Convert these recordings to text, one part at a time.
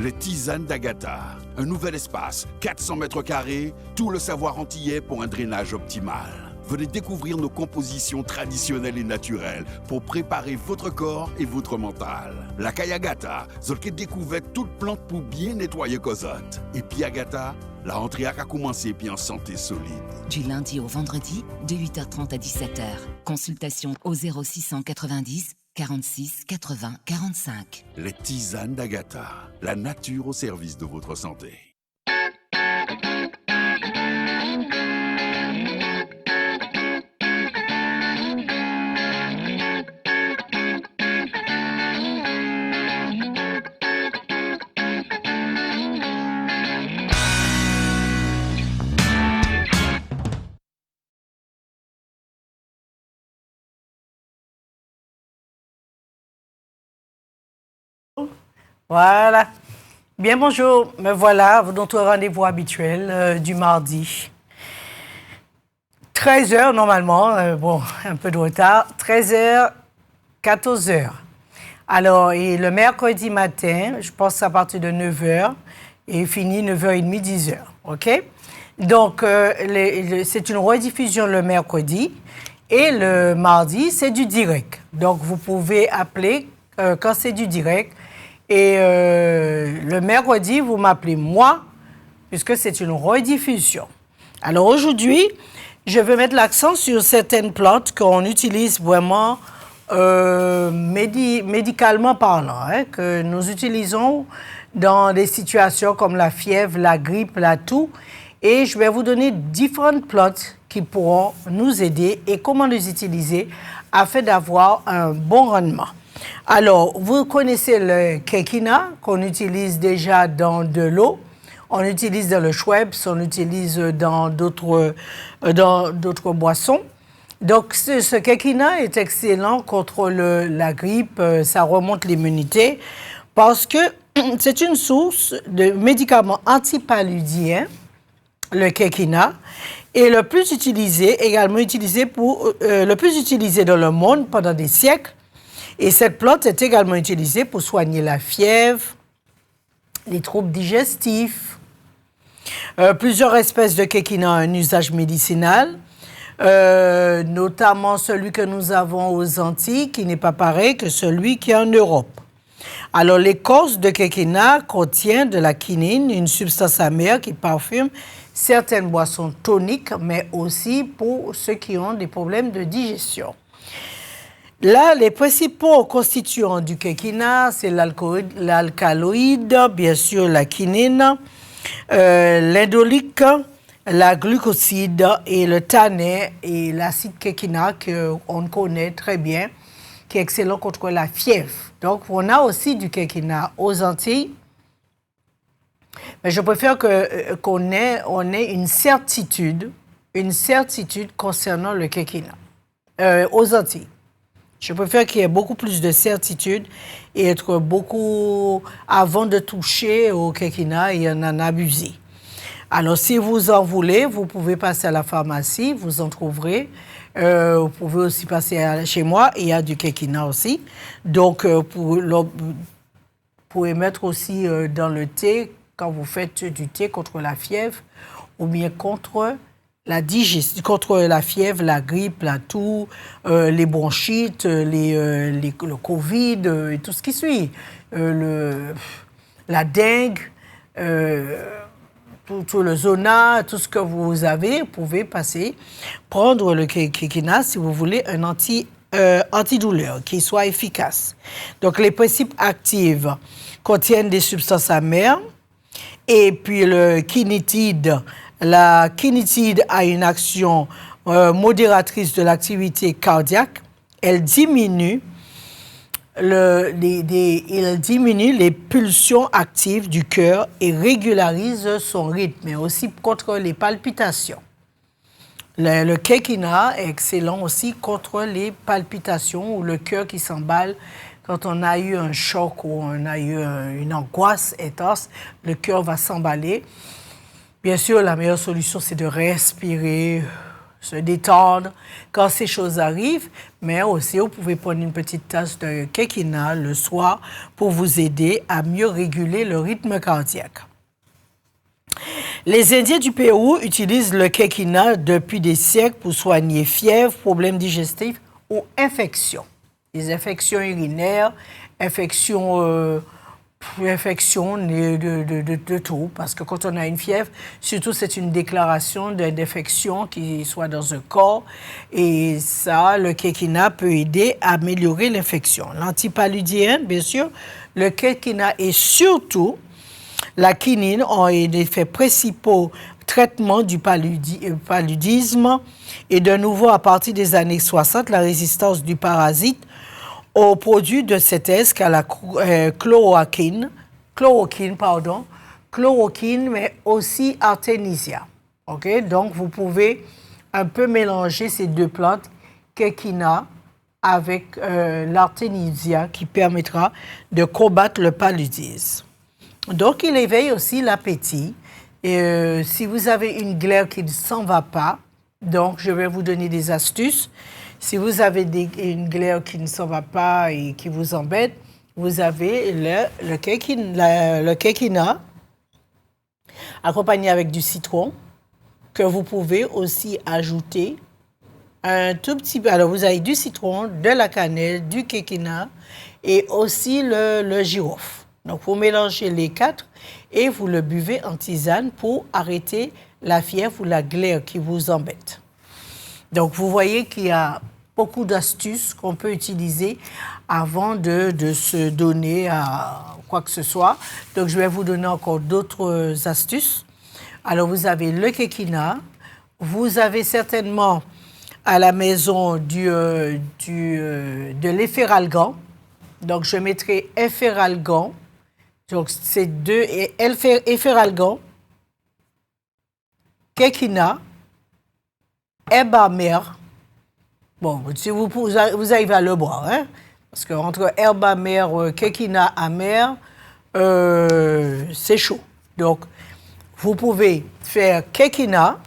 Les tisanes d'Agatha. Un nouvel espace, 400 mètres carrés, tout le savoir antillais pour un drainage optimal. Venez découvrir nos compositions traditionnelles et naturelles pour préparer votre corps et votre mental. La Kayagata, zolke découvert toute plante pour bien nettoyer Cosette. Et puis Agatha, la rentrée a commencé puis en santé solide. Du lundi au vendredi, de 8h30 à 17h. Consultation au 0690 46 80 45. Les tisanes d'Agatha, la nature au service de votre santé. Voilà. Bien, bonjour. Me voilà, notre rendez-vous habituel du mardi. 13h normalement, bon, un peu de retard. 13h, 14h. Alors, et le mercredi matin, je pense à partir de 9h et fini 9h30, 10h. OK? Donc, c'est une rediffusion le mercredi et le mardi, c'est du direct. Donc, vous pouvez appeler quand c'est du direct. Et le mercredi, vous m'appelez moi, puisque c'est une rediffusion. Alors aujourd'hui, je vais mettre l'accent sur certaines plantes qu'on utilise vraiment médicalement parlant, hein, que nous utilisons dans des situations comme la fièvre, la grippe, la toux. Et je vais vous donner différentes plantes qui pourront nous aider et comment les utiliser afin d'avoir un bon rendement. Alors, vous connaissez le kekina qu'on utilise déjà dans de l'eau, on utilise dans le Schweppes, on utilise dans d'autres boissons. Donc, ce kekina est excellent contre la grippe, ça remonte l'immunité parce que c'est une source de médicaments antipaludiens, le kekina, et le plus utilisé dans le monde pendant des siècles. Et cette plante est également utilisée pour soigner la fièvre, les troubles digestifs. Plusieurs espèces de kekina ont un usage médicinal, notamment celui que nous avons aux Antilles, qui n'est pas pareil que celui qui est en Europe. Alors, l'écorce de kekina contient de la quinine, une substance amère qui parfume certaines boissons toniques, mais aussi pour ceux qui ont des problèmes de digestion. Là, les principaux constituants du kekina, c'est l'alcaloïde, bien sûr la quinine, l'indolique, la glucoside et le tanin et l'acide kekina qu'on connaît très bien, qui est excellent contre la fièvre. Donc, on a aussi du kekina aux Antilles. Mais je préfère qu'on ait une certitude concernant le kekina aux Antilles. Je préfère qu'il y ait beaucoup plus de certitude et être beaucoup, avant de toucher au kekina et en abuser. Alors, si vous en voulez, vous pouvez passer à la pharmacie, vous en trouverez. Vous pouvez aussi passer chez moi, il y a du kekina aussi. Donc, vous pouvez mettre aussi dans le thé, quand vous faites du thé contre la fièvre, ou bien contre la digestion, contre la fièvre, la grippe, la toux, les bronchites, le Covid et tout ce qui suit, la dengue, tout le zona, tout ce que vous avez, vous pouvez prendre le kekina si vous voulez un antidouleur qui soit efficace. Donc les principes actifs contiennent des substances amères et puis le quinitide. La quinitide a une action modératrice de l'activité cardiaque. Elle diminue les pulsions actives du cœur et régularise son rythme, mais aussi contre les palpitations. Le kekina est excellent aussi contre les palpitations ou le cœur qui s'emballe. Quand on a eu un choc ou on a eu une angoisse intense, le cœur va s'emballer. Bien sûr, la meilleure solution, c'est de respirer se détendre quand ces choses arrivent, mais aussi vous pouvez prendre une petite tasse de quéquina le soir pour vous aider à mieux réguler le rythme cardiaque. Les Indiens du Pérou utilisent le quéquina depuis des siècles pour soigner fièvre, problèmes digestifs ou infections. Les infections urinaires, infections de tout, parce que quand on a une fièvre, surtout c'est une déclaration d'infection qui soit dans un corps, et ça, le quéquina peut aider à améliorer l'infection. L'antipaludien, bien sûr, le quéquina et surtout la quinine ont des effets principaux traitement du paludisme, et de nouveau à partir des années 60, la résistance du parasite aux produits de synthèse qu'à la chloroquine, mais aussi artémisia. Okay? Donc, vous pouvez un peu mélanger ces deux plantes, quéquina avec l'artémisia, qui permettra de combattre le paludisme. Donc, il éveille aussi l'appétit. Et si vous avez une glaire qui ne s'en va pas, donc je vais vous donner des astuces. Si vous avez une glaire qui ne s'en va pas et qui vous embête, vous avez le quéquina accompagné avec du citron que vous pouvez aussi ajouter un tout petit peu. Alors, vous avez du citron, de la cannelle, du quéquina et aussi le girofle. Donc, vous mélangez les quatre et vous le buvez en tisane pour arrêter la fièvre ou la glaire qui vous embête. Donc, vous voyez qu'il y a beaucoup d'astuces qu'on peut utiliser avant de se donner à quoi que ce soit. Donc, je vais vous donner encore d'autres astuces. Alors, vous avez le quéquina. Vous avez certainement à la maison de l'efferalgan. Donc, je mettrai efferalgan. Donc, c'est deux efferalgan, quéquina, herbe amère. Bon, si vous arrivez à le boire, hein? Parce qu'entre herbe amère, quéquina amère, c'est chaud. Donc, vous pouvez faire quéquina,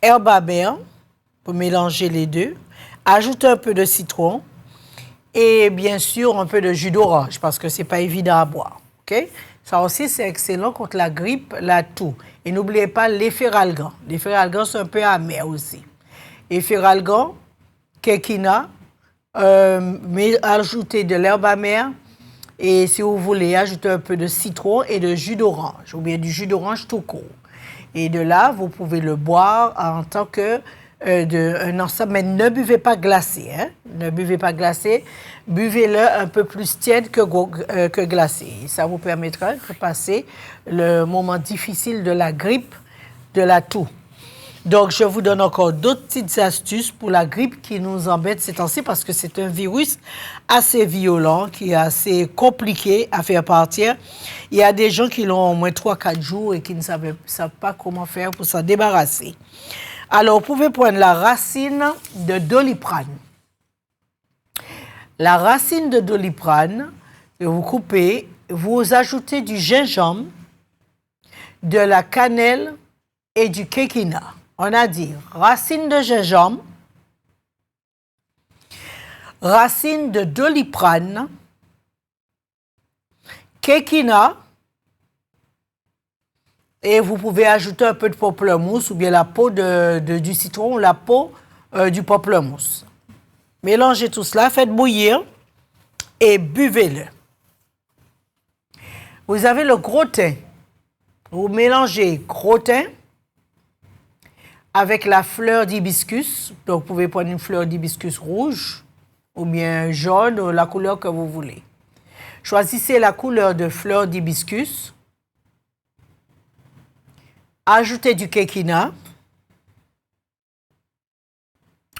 herbe amère, pour mélanger les deux, ajouter un peu de citron et bien sûr un peu de jus d'orange parce que ce n'est pas évident à boire. Okay? Ça aussi, c'est excellent contre la grippe, la toux. Et n'oubliez pas l'efferalgan. L'efferalgan, c'est un peu amer aussi. Efferalgan, quéquina, ajoutez de l'herbe amère et si vous voulez, ajoutez un peu de citron et de jus d'orange ou bien du jus d'orange tout court. Et de là, vous pouvez le boire en tant que un ensemble, mais ne buvez pas glacé. Hein? Ne buvez pas glacé. Buvez-le un peu plus tiède que glacé. Et ça vous permettra de passer le moment difficile de la grippe, de la toux. Donc, je vous donne encore d'autres petites astuces pour la grippe qui nous embête ces temps-ci parce que c'est un virus assez violent, qui est assez compliqué à faire partir. Il y a des gens qui l'ont au moins 3-4 jours et qui ne savent pas comment faire pour s'en débarrasser. Alors, vous pouvez prendre la racine de doliprane. La racine de doliprane, vous coupez, vous ajoutez du gingembre, de la cannelle et du quéquina. On a dit racine de gingembre, racine de doliprane, quéquina, et vous pouvez ajouter un peu de pamplemousse ou bien la peau du citron ou la peau du pamplemousse. Mélangez tout cela, faites bouillir et buvez-le. Vous avez le gros thym. Vous mélangez gros thym avec la fleur d'hibiscus. Donc, vous pouvez prendre une fleur d'hibiscus rouge ou bien jaune, ou la couleur que vous voulez. Choisissez la couleur de fleur d'hibiscus. Ajoutez du quéquina.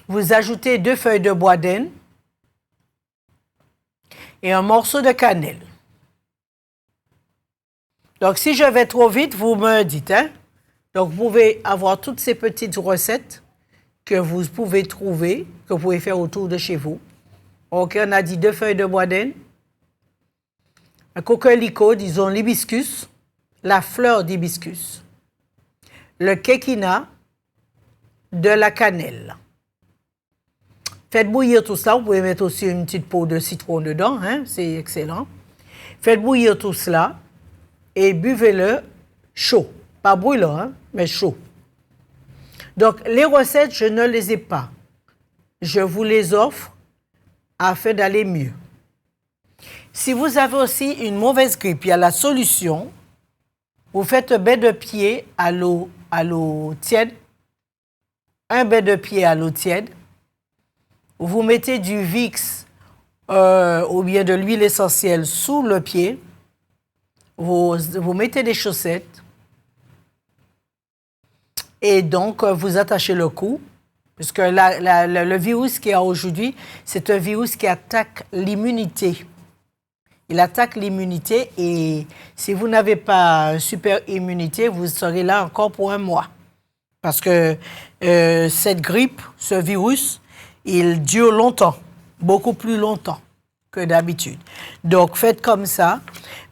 Vous ajoutez 2 feuilles de bois d'Inde et un morceau de cannelle. Donc, si je vais trop vite, vous me dites, hein? Donc, vous pouvez avoir toutes ces petites recettes que vous pouvez trouver, que vous pouvez faire autour de chez vous. OK, on a dit 2 feuilles de bois d'Inde, un coquelicot, disons l'hibiscus, la fleur d'hibiscus, le quéquina, de la cannelle. Faites bouillir tout ça. Vous pouvez mettre aussi une petite peau de citron dedans, hein, c'est excellent. Faites bouillir tout cela et buvez-le chaud. Pas brûlant, hein, mais chaud. Donc, les recettes, je ne les ai pas. Je vous les offre afin d'aller mieux. Si vous avez aussi une mauvaise grippe, il y a la solution. Vous faites un bain de pied à l'eau tiède. Un bain de pied à l'eau tiède. Vous mettez du Vicks ou bien de l'huile essentielle sous le pied. Vous mettez des chaussettes. Et donc, vous attachez le cou. Parce que le virus qu'il y a aujourd'hui, c'est un virus qui attaque l'immunité. Il attaque l'immunité et si vous n'avez pas une super immunité, vous serez là encore pour un mois. Parce que cette grippe, ce virus, il dure longtemps, beaucoup plus longtemps que d'habitude. Donc, faites comme ça,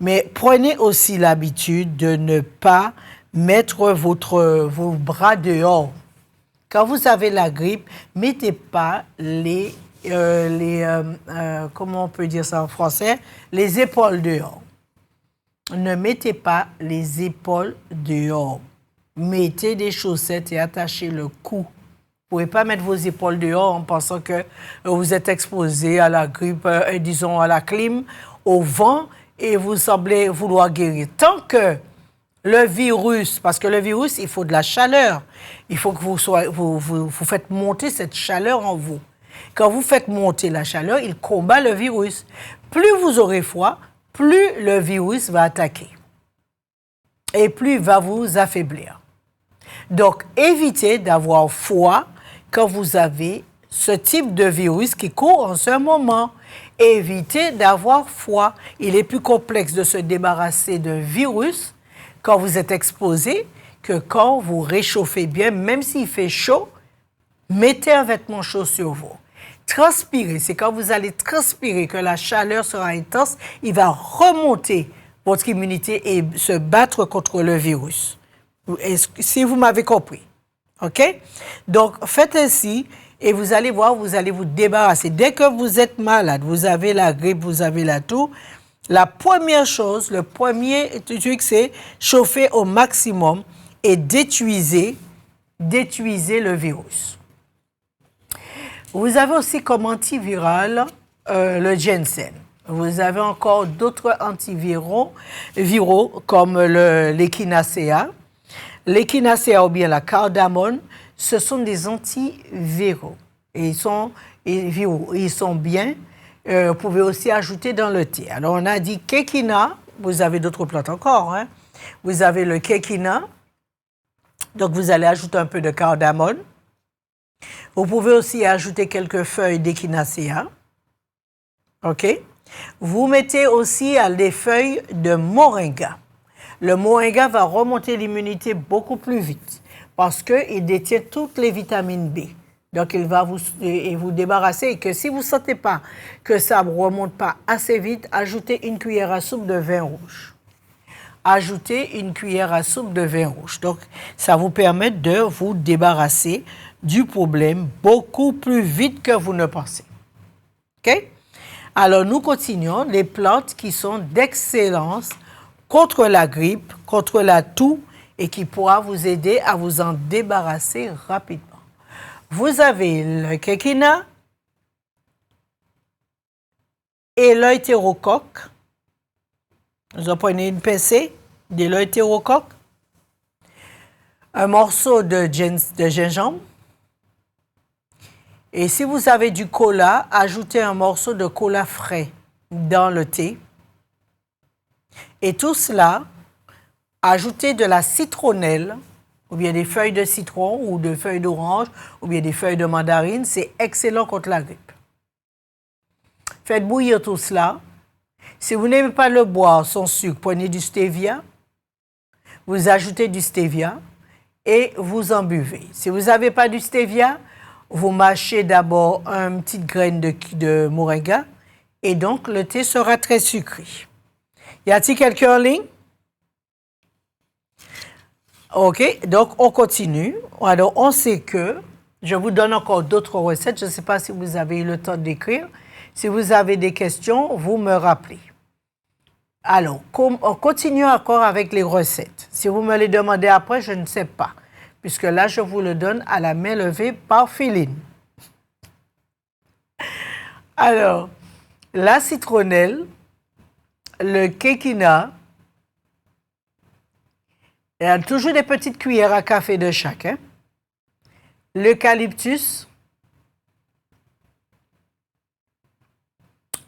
mais prenez aussi l'habitude de ne pas mettre vos bras dehors. Quand vous avez la grippe, mettez pas comment on peut dire ça en français, les épaules dehors. Ne mettez pas les épaules dehors. Mettez des chaussettes et attachez le cou. Vous ne pouvez pas mettre vos épaules dehors en pensant que vous êtes exposé à la grippe, disons à la clim, au vent, et vous semblez vouloir guérir. Tant que le virus, parce que le virus, il faut de la chaleur. Il faut que vous faites monter cette chaleur en vous. Quand vous faites monter la chaleur, il combat le virus. Plus vous aurez froid, plus le virus va attaquer. Et plus il va vous affaiblir. Donc, évitez d'avoir froid quand vous avez ce type de virus qui court en ce moment. Évitez d'avoir froid. Il est plus complexe de se débarrasser d'un virus quand vous êtes exposé que quand vous réchauffez bien, même s'il fait chaud, mettez un vêtement chaud sur vous. Transpirer, c'est quand vous allez transpirer que la chaleur sera intense, il va remonter votre immunité et se battre contre le virus. Si vous m'avez compris. OK? Donc, faites ainsi et vous allez voir, vous allez vous débarrasser. Dès que vous êtes malade, vous avez la grippe, vous avez la toux, la première chose, le premier truc, c'est chauffer au maximum et détruisez le virus. Vous avez aussi comme antiviral le ginseng. Vous avez encore d'autres antiviraux comme l'échinacea. L'échinacea ou bien la cardamone, ce sont des antiviraux. Et ils sont bien. Vous pouvez aussi ajouter dans le thé. Alors, on a dit kékina. Vous avez d'autres plantes encore. Hein? Vous avez le kékina. Donc, vous allez ajouter un peu de cardamone. Vous pouvez aussi ajouter quelques feuilles d'échinacea. OK? Vous mettez aussi des feuilles de moringa. Le moringa va remonter l'immunité beaucoup plus vite parce qu'il détient toutes les vitamines B. Donc, il va vous débarrasser et que si vous ne sentez pas que ça ne remonte pas assez vite, ajoutez une cuillère à soupe de vin rouge. Ajoutez une cuillère à soupe de vin rouge. Donc, ça vous permet de vous débarrasser du problème beaucoup plus vite que vous ne pensez. OK? Alors, nous continuons les plantes qui sont d'excellence contre la grippe, contre la toux et qui pourra vous aider à vous en débarrasser rapidement. Vous avez le kékina et l'eutérocoque. Vous en prenez une pincée de l'eutérocoque, un morceau de gingembre. Et si vous avez du cola, ajoutez un morceau de cola frais dans le thé. Et tout cela, ajoutez de la citronnelle, ou bien des feuilles de citron, ou des feuilles d'orange, ou bien des feuilles de mandarine. C'est excellent contre la grippe. Faites bouillir tout cela. Si vous n'aimez pas le boire sans sucre, prenez du stevia. Vous ajoutez du stevia et vous en buvez. Si vous n'avez pas du stevia, vous mâchez d'abord une petite graine de moringa et donc le thé sera très sucré. Y a-t-il quelqu'un en ligne? OK, donc on continue. Alors, on sait que, je vous donne encore d'autres recettes. Je ne sais pas si vous avez eu le temps d'écrire. Si vous avez des questions, vous me rappelez. Alors, on continue encore avec les recettes. Si vous me les demandez après, je ne sais pas. Puisque là, je vous le donne à la main levée par Philine. Alors, la citronnelle, le quéquina, il y a toujours des petites cuillères à café de chaque. Hein? L'eucalyptus,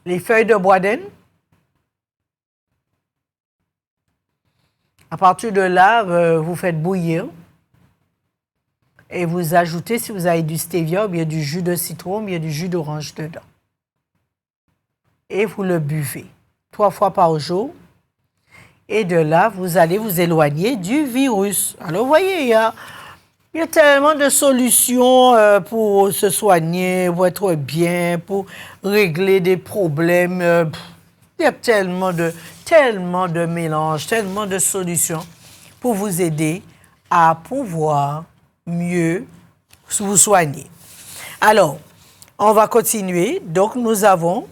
les feuilles de bois d'âne. À partir de là, vous faites bouillir et vous ajoutez, si vous avez du stevia, ou bien du jus de citron, ou bien du jus d'orange dedans. Et vous le buvez 3 fois par jour. Et de là, vous allez vous éloigner du virus. Alors, vous voyez, il y a tellement de solutions pour se soigner, pour être bien, pour régler des problèmes. Il y a tellement de mélanges, tellement de solutions pour vous aider à pouvoir mieux vous soigner. Alors, on va continuer. Donc, nous avons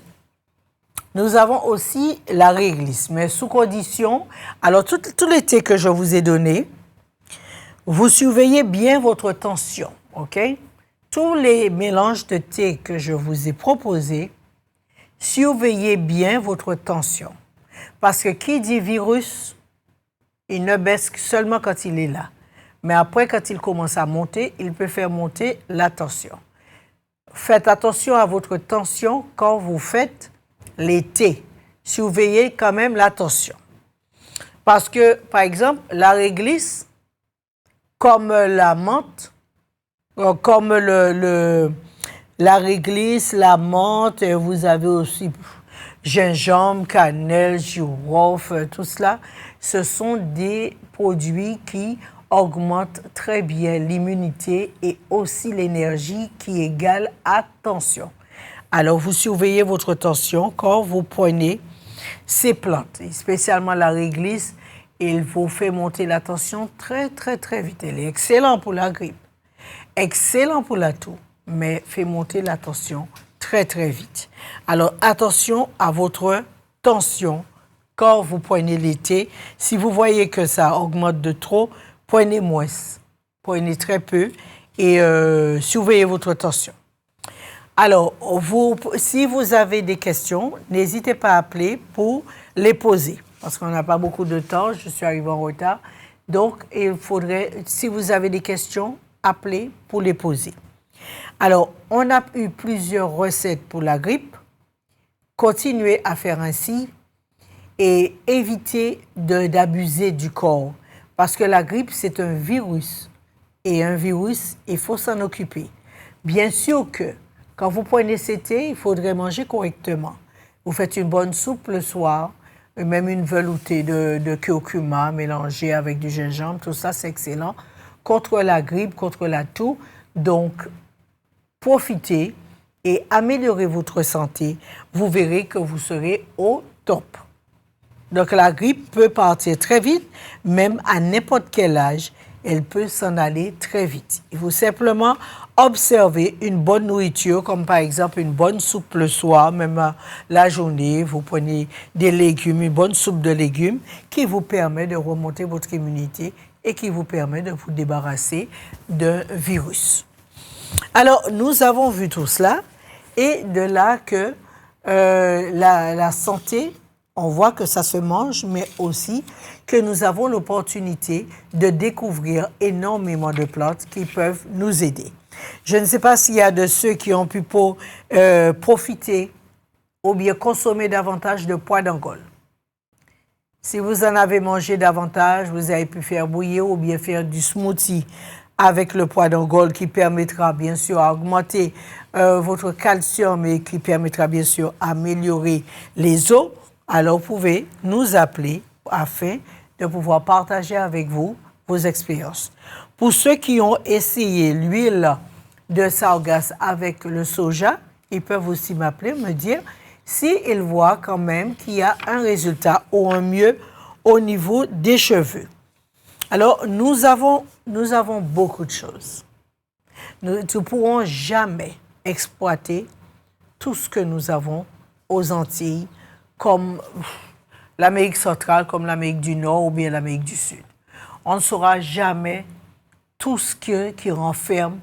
aussi la réglisse, mais sous condition. Alors, tous les thés que je vous ai donnés, vous surveillez bien votre tension, OK? Tous les mélanges de thé que je vous ai proposés, surveillez bien votre tension. Parce que qui dit virus, il ne baisse seulement quand il est là. Mais après, quand il commence à monter, il peut faire monter la tension. Faites attention à votre tension quand vous faites les thés. Surveillez quand même la tension. Parce que, par exemple, la réglisse, comme la menthe, comme la réglisse, la menthe, vous avez aussi gingembre, cannelle, girofle, tout cela, ce sont des produits qui augmentent très bien l'immunité et aussi l'énergie qui égale à tension. Alors, vous surveillez votre tension quand vous prenez ces plantes, et spécialement la réglisse. Il vous fait monter la tension très, très, très vite. Elle est excellente pour la grippe, excellent pour la toux, mais fait monter la tension très, très vite. Alors, attention à votre tension quand vous prenez les thés. Si vous voyez que ça augmente de trop, prenez moins, prenez très peu et surveillez votre tension. Alors, si vous avez des questions, n'hésitez pas à appeler pour les poser. Parce qu'on n'a pas beaucoup de temps, je suis arrivée en retard. Donc, il faudrait, si vous avez des questions, appelez pour les poser. Alors, on a eu plusieurs recettes pour la grippe. Continuez à faire ainsi et évitez d'abuser du corps. Parce que la grippe, c'est un virus. Et un virus, il faut s'en occuper. Bien sûr que quand vous prenez ces thés, il faudrait manger correctement. Vous faites une bonne soupe le soir, même une veloutée de curcuma mélangée avec du gingembre, tout ça, c'est excellent. Contre la grippe, contre la toux. Donc, profitez et améliorez votre santé. Vous verrez que vous serez au top. Donc, la grippe peut partir très vite, même à n'importe quel âge. Elle peut s'en aller très vite. Il faut simplement observer une bonne nourriture, comme par exemple une bonne soupe le soir, même la journée. Vous prenez des légumes, une bonne soupe de légumes qui vous permet de remonter votre immunité et qui vous permet de vous débarrasser d'un virus. Alors, nous avons vu tout cela et de là que la santé, on voit que ça se mange, mais aussi que nous avons l'opportunité de découvrir énormément de plantes qui peuvent nous aider. Je ne sais pas s'il y a de ceux qui ont pu profiter ou bien consommer davantage de pois d'Angole. Si vous en avez mangé davantage, vous avez pu faire bouillir ou bien faire du smoothie avec le pois d'Angole qui permettra bien sûr d'augmenter votre calcium et qui permettra bien sûr d'améliorer les os. Alors, vous pouvez nous appeler afin de pouvoir partager avec vous vos expériences. Pour ceux qui ont essayé l'huile de sargasse avec le soja, ils peuvent aussi m'appeler, me dire s'ils voient quand même qu'il y a un résultat ou un mieux au niveau des cheveux. Alors, nous avons beaucoup de choses. Nous ne pourrons jamais exploiter tout ce que nous avons aux Antilles, comme l'Amérique centrale, comme l'Amérique du Nord ou bien l'Amérique du Sud. On ne saura jamais tout ce qui renferme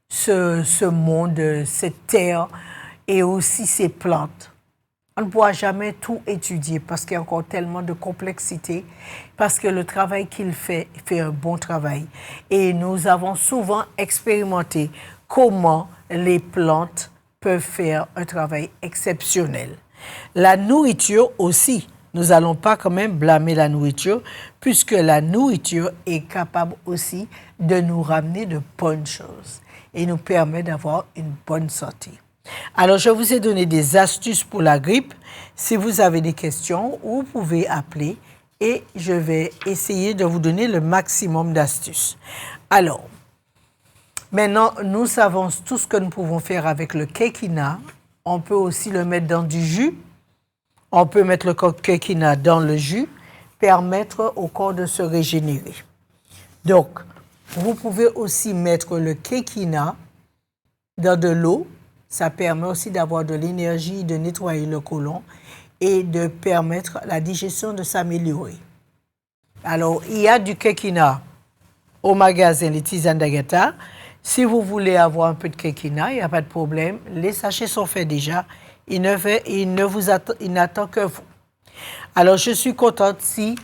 ce monde, cette terre et aussi ces plantes. On ne pourra jamais tout étudier parce qu'il y a encore tellement de complexité, parce que le travail qu'il fait un bon travail. Et nous avons souvent expérimenté comment les plantes peuvent faire un travail exceptionnel. La nourriture aussi, nous n'allons pas quand même blâmer la nourriture, puisque la nourriture est capable aussi de nous ramener de bonnes choses et nous permet d'avoir une bonne santé. Alors, je vous ai donné des astuces pour la grippe. Si vous avez des questions, vous pouvez appeler et je vais essayer de vous donner le maximum d'astuces. Alors, maintenant, nous savons tout ce que nous pouvons faire avec le quéquina. On peut aussi le mettre dans du jus. On peut mettre le quéquina dans le jus, permettre au corps de se régénérer. Donc, vous pouvez aussi mettre le quéquina dans de l'eau. Ça permet aussi d'avoir de l'énergie, de nettoyer le côlon et de permettre la digestion de s'améliorer. Alors, il y a du quéquina au magasin Les Tisanes d'Agatha. Si vous voulez avoir un peu de quéquina, il n'y a pas de problème. Les sachets sont faits déjà. Il n'attend que vous. Alors, je suis contente si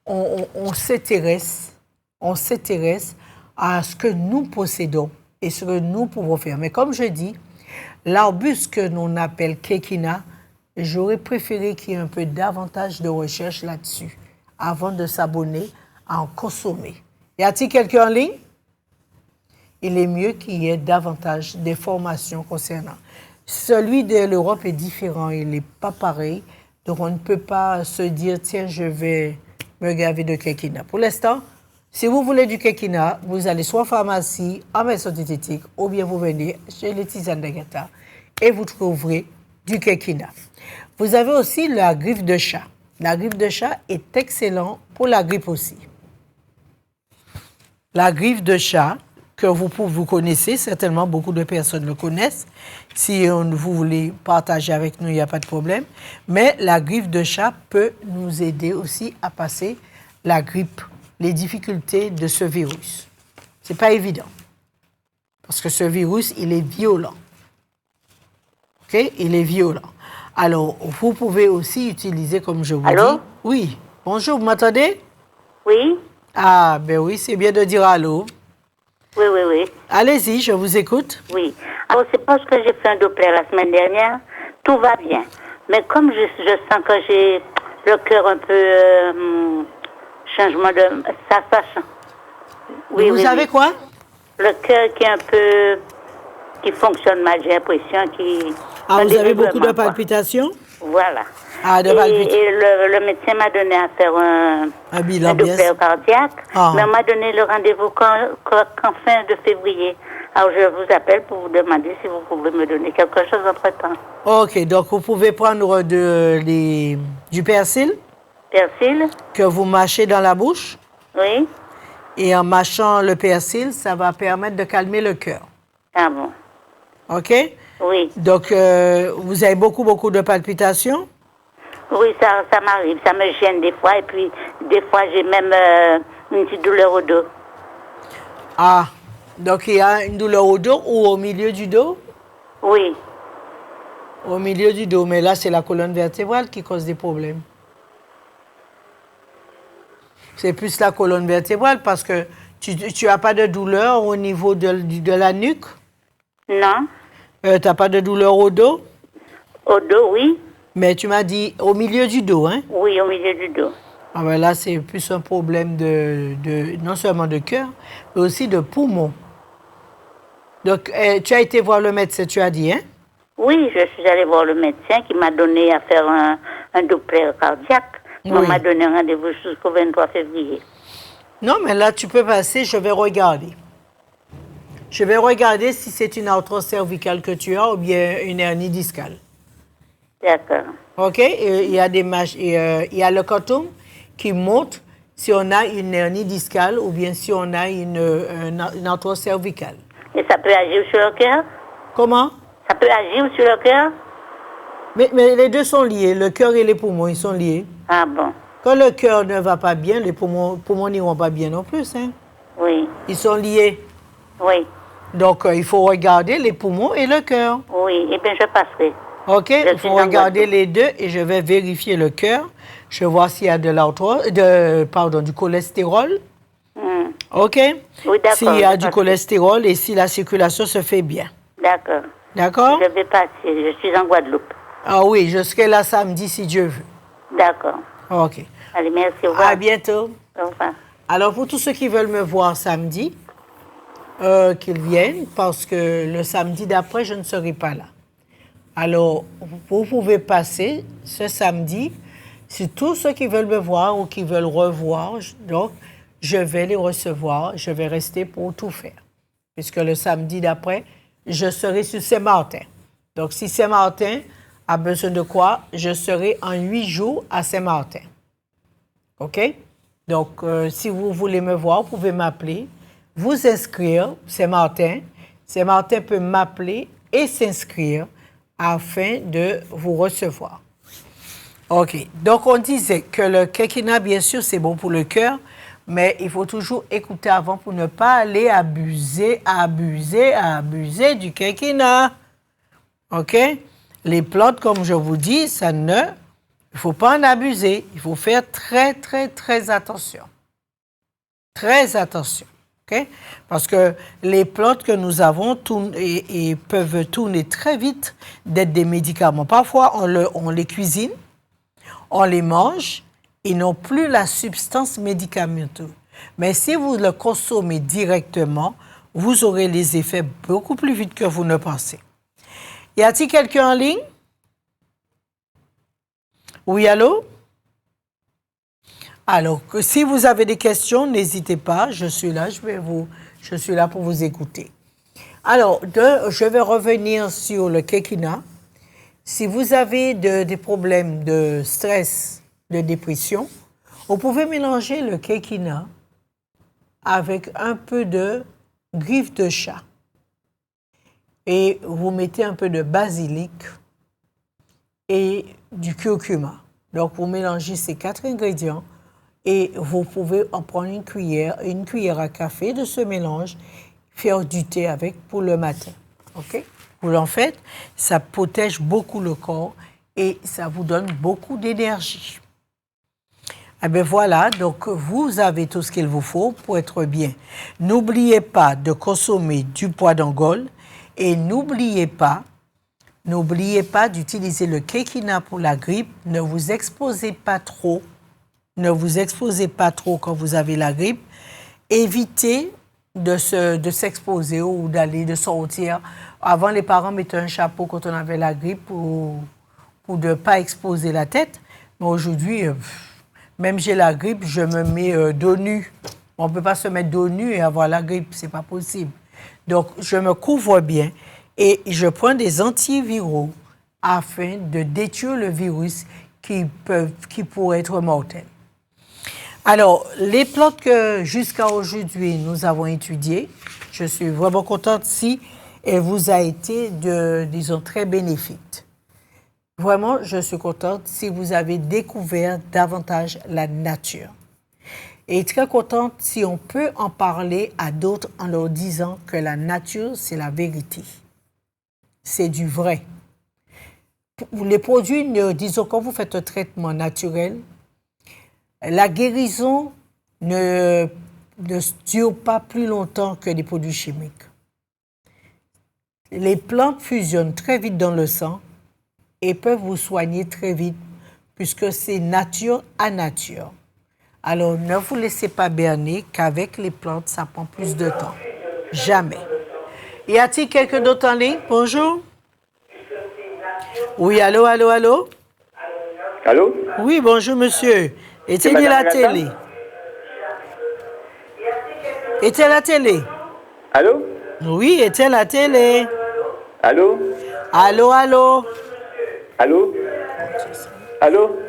on s'intéresse à ce que nous possédons et ce que nous pouvons faire. Mais comme je dis, l'arbuste que l'on appelle quéquina, j'aurais préféré qu'il y ait un peu davantage de recherche là-dessus avant de s'abonner à en consommer. Y a-t-il quelqu'un en ligne? Il est mieux qu'il y ait davantage d'informations concernant. Celui de l'Europe est différent, il n'est pas pareil. Donc, on ne peut pas se dire, tiens, je vais me gaver de quéquina. Pour l'instant, si vous voulez du quéquina, vous allez soit en pharmacie, en médecine diététique, ou bien vous venez chez les Tisanes d'Agatha et vous trouverez du quéquina. Vous avez aussi la griffe de chat. La griffe de chat est excellente pour la grippe aussi. La griffe de chat, que vous connaissez, certainement beaucoup de personnes le connaissent. Si vous voulez partager avec nous, il n'y a pas de problème. Mais la griffe de chat peut nous aider aussi à passer la grippe, les difficultés de ce virus. Ce n'est pas évident. Parce que ce virus, il est violent. OK? Il est violent. Alors, vous pouvez aussi utiliser, comme je vous dis... Oui. Bonjour, vous m'entendez? Oui. Ah, ben oui, c'est bien de dire allô. Oui, oui, oui. Allez-y, je vous écoute. Oui. Alors, c'est parce que j'ai fait un Doppler la semaine dernière, tout va bien. Mais comme je sens que j'ai le cœur un peu... changement de... Ça change. Oui, vous savez quoi? Le cœur qui est un peu... qui fonctionne mal, j'ai l'impression qu'il... Ah, vous avez beaucoup de palpitations? Voilà. Ah, de palpitations. Et le médecin m'a donné à faire un bilan Doppler cardiaque, mais on m'a donné le rendez-vous qu'en fin de février. Alors, je vous appelle pour vous demander si vous pouvez me donner quelque chose entre-temps. OK, donc vous pouvez prendre du persil. Persil. Que vous mâchez dans la bouche. Oui. Et en mâchant le persil, ça va permettre de calmer le cœur. Ah bon. OK? Oui. Donc, vous avez beaucoup de palpitations? Oui, ça m'arrive. Ça me gêne des fois. Et puis, des fois, j'ai même une petite douleur au dos. Ah, donc il y a une douleur au dos ou au milieu du dos? Oui. Au milieu du dos, mais là, c'est la colonne vertébrale qui cause des problèmes. C'est plus la colonne vertébrale parce que tu n'as pas de douleur au niveau de la nuque? Non. Tu n'as pas de douleur au dos? Au dos, oui. Mais tu m'as dit au milieu du dos, hein? Oui, au milieu du dos. Ah ben là, c'est plus un problème non seulement de cœur, mais aussi de poumon. Donc, tu as été voir le médecin, tu as dit, hein? Oui, je suis allée voir le médecin qui m'a donné à faire un Doppler cardiaque. Oui. On m'a donné un rendez-vous jusqu'au 23 février. Non, mais là, tu peux passer, je vais regarder. Je vais regarder si c'est une arthrose cervicale que tu as ou bien une hernie discale. D'accord. OK? Il y a le quantum qui montre si on a une hernie discale ou bien si on a une arthrose cervicale. Et ça peut agir sur le cœur? Comment? Ça peut agir sur le cœur? Mais les deux sont liés, le cœur et les poumons, ils sont liés. Ah bon? Quand le cœur ne va pas bien, les poumons n'iront pas bien non plus. Hein? Oui. Ils sont liés. Oui. Donc, il faut regarder les poumons et le cœur. Oui, eh bien, je passerai. OK, il faut regarder les deux et je vais vérifier le cœur. Je vais voir s'il y a du cholestérol. OK? Oui, d'accord. S'il y a du cholestérol et si la circulation se fait bien. D'accord. D'accord? Je vais passer, je suis en Guadeloupe. Ah oui, je serai là samedi si Dieu veut. D'accord. OK. Allez, merci. Au revoir. À bientôt. Au revoir. Alors, pour tous ceux qui veulent me voir samedi, qu'ils viennent, parce que le samedi d'après, je ne serai pas là. Alors, vous pouvez passer ce samedi. Si tous ceux qui veulent me voir ou qui veulent revoir, donc, je vais les recevoir. Je vais rester pour tout faire. Puisque le samedi d'après, je serai sur Saint-Martin. Donc, si Saint-Martin a besoin de quoi, je serai en 8 jours à Saint-Martin. OK? Donc, si vous voulez me voir, vous pouvez m'appeler, vous inscrire, Saint-Martin. Saint-Martin peut m'appeler et s'inscrire afin de vous recevoir. OK. Donc, on disait que le quinquina, bien sûr, c'est bon pour le cœur, mais il faut toujours écouter avant pour ne pas aller abuser du quinquina. OK? Les plantes, comme je vous dis, il ne faut pas en abuser. Il faut faire très, très, très attention. Très attention. OK? Parce que les plantes que nous avons et peuvent tourner très vite d'être des médicaments. Parfois, on les cuisine, on les mange, ils n'ont plus la substance médicamenteuse. Mais si vous le consommez directement, vous aurez les effets beaucoup plus vite que vous ne pensez. Y a-t-il quelqu'un en ligne? Oui, allô? Alors, si vous avez des questions, n'hésitez pas, je suis là, je suis là pour vous écouter. Alors, je vais revenir sur le quinquina. Si vous avez des problèmes de stress, de dépression, vous pouvez mélanger le quinquina avec un peu de griffe de chat. Et vous mettez un peu de basilic et du curcuma. Donc, vous mélangez ces 4 ingrédients et vous pouvez en prendre une cuillère à café de ce mélange, faire du thé avec pour le matin. OK? Vous l'en faites, ça protège beaucoup le corps et ça vous donne beaucoup d'énergie. Eh bien voilà, donc vous avez tout ce qu'il vous faut pour être bien. N'oubliez pas de consommer du pois d'Angole et n'oubliez pas d'utiliser le quinquina pour la grippe. Ne vous exposez pas trop. Ne vous exposez pas trop quand vous avez la grippe. Évitez de s'exposer ou de sortir. Avant, les parents mettaient un chapeau quand on avait la grippe pour ne pas exposer la tête. Mais aujourd'hui, même j'ai la grippe, je me mets dos nu. On ne peut pas se mettre dos nu et avoir la grippe, ce n'est pas possible. Donc, je me couvre bien et je prends des antiviraux afin de détruire le virus qui pourrait être mortel. Alors, les plantes que jusqu'à aujourd'hui nous avons étudiées, je suis vraiment contente si elle vous a été, disons, très bénéfique. Vraiment, je suis contente si vous avez découvert davantage la nature. Et très contente si on peut en parler à d'autres en leur disant que la nature, c'est la vérité. C'est du vrai. Les produits, disons, quand vous faites un traitement naturel, la guérison ne dure pas plus longtemps que les produits chimiques. Les plantes fusionnent très vite dans le sang et peuvent vous soigner très vite puisque c'est nature à nature. Alors, ne vous laissez pas berner qu'avec les plantes, ça prend plus de temps. Jamais. Y a-t-il quelqu'un d'autre en ligne? Bonjour. Oui, allô? Allô? Oui, bonjour, monsieur. Éteignez la télé. Éteignez la télé. Allô? Oui, éteignez la télé. Allô? Allô? Allô?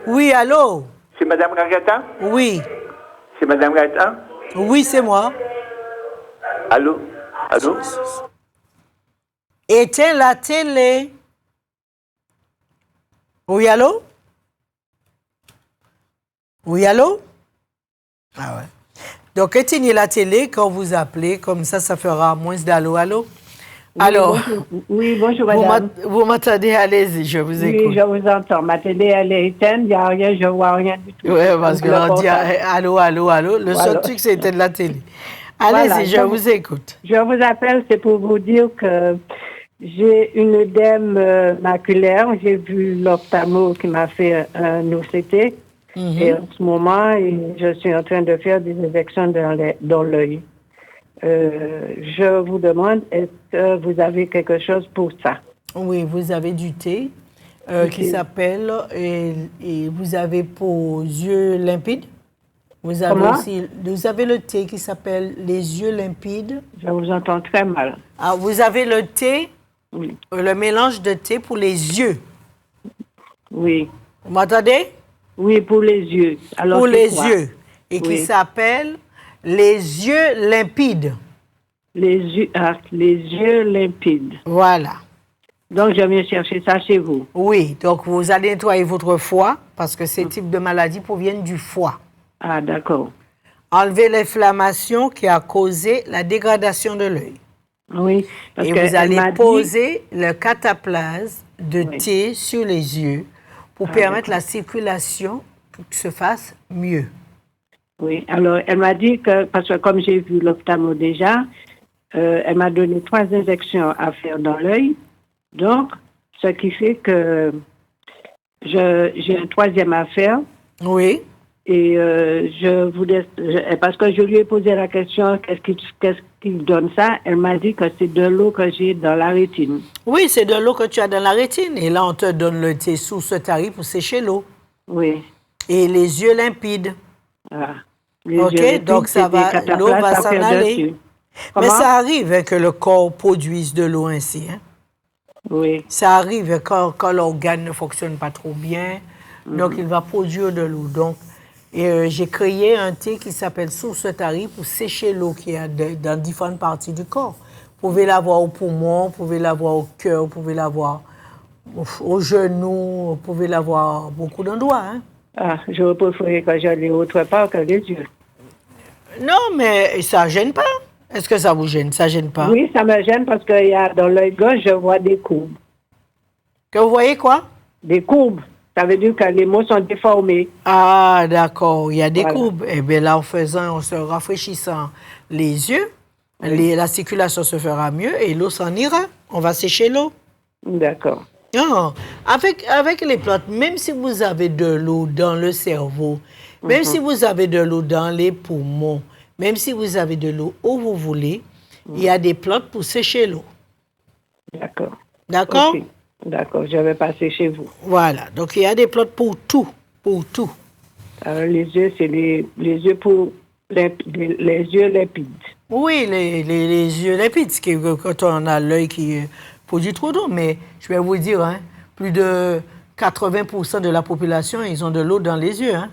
Oui, allô? C'est Madame Ragata? Oui. C'est Madame Gaëtan? Oui, c'est moi. Allô? Allô? Éteins la télé. Oui, allô? Oui, allô? Ah ouais. Donc, éteignez la télé quand vous appelez, comme ça fera moins d'allô, allô? Alors, oui, bonjour madame. Vous m'entendez? Allez-y, je vous écoute. Oui, je vous entends. Ma télé, elle est éteinte, il n'y a rien, je ne vois rien du tout. Oui, parce qu'on dit allô, allô, allô. Le seul truc, c'est éteindre la télé. Allez-y, Voilà, je vous écoute. Je vous appelle, c'est pour vous dire que j'ai une œdème maculaire. J'ai vu l'ophtalmo qui m'a fait un OCT. Et en ce moment, je suis en train de faire des injections dans l'œil. Je vous demande, est-ce que vous avez quelque chose pour ça? Oui, vous avez du thé qui s'appelle, et vous avez pour yeux limpides. Vous avez vous avez le thé qui s'appelle les yeux limpides. Je vous entends très mal. Ah, vous avez le thé, Oui. Le mélange de thé pour les yeux. Oui. Vous m'entendez? Oui, pour les yeux. Alors, pour les quoi? yeux. Et qui s'appelle les yeux limpides. Les yeux limpides. Voilà. Donc, je viens chercher ça chez vous. Oui, donc vous allez nettoyer votre foie parce que ces types de maladies proviennent du foie. Ah, d'accord. Enlever l'inflammation qui a causé la dégradation de l'œil. Oui. Et vous allez poser le cataplasme de thé sur les yeux pour permettre la circulation pour que se fasse mieux. Oui, alors elle m'a dit que, parce que comme j'ai vu l'ophtalmo déjà, elle m'a donné 3 injections à faire dans l'œil. Donc, ce qui fait que j'ai un 3e à faire. Oui. Et parce que je lui ai posé la question, qu'est-ce qui donne ça? Elle m'a dit que c'est de l'eau que j'ai dans la rétine. Oui, c'est de l'eau que tu as dans la rétine. Et là, on te donne le thé sous ce tarif pour sécher l'eau. Oui. Et les yeux limpides. Ah. OK, donc l'eau va s'en aller. Mais ça arrive que le corps produise de l'eau ainsi. Hein? Oui. Ça arrive quand l'organe ne fonctionne pas trop bien. Donc, il va produire de l'eau. Donc, j'ai créé un thé qui s'appelle Source Tari pour sécher l'eau qu'il y a dans différentes parties du corps. Vous pouvez l'avoir au poumon, vous pouvez l'avoir au cœur, vous pouvez l'avoir au genou, vous pouvez l'avoir beaucoup d'endroits. Hein? Ah, je préférerais que j'allais autre part que les yeux. Non, mais ça ne gêne pas. Est-ce que ça vous gêne? Ça ne gêne pas? Oui, ça me gêne parce que dans l'œil gauche, je vois des courbes. Que vous voyez quoi? Des courbes. Ça veut dire que les mots sont déformés. Ah, d'accord. Il y a des courbes. Eh bien, là, en se rafraîchissant les yeux, la circulation se fera mieux et l'eau s'en ira. On va sécher l'eau. D'accord. Non. Avec les plantes, même si vous avez de l'eau dans le cerveau, même si vous avez de l'eau dans les poumons, même si vous avez de l'eau où vous voulez, il y a des plantes pour sécher l'eau. D'accord. D'accord? Okay. D'accord, je vais passer chez vous. Voilà, donc il y a des plantes pour tout, pour tout. Alors, les yeux, c'est les yeux pour les yeux limpides. Oui, les yeux limpides, quand on a l'œil qui produit trop d'eau, mais je vais vous dire, hein, plus de 80% de la population, ils ont de l'eau dans les yeux. Hein.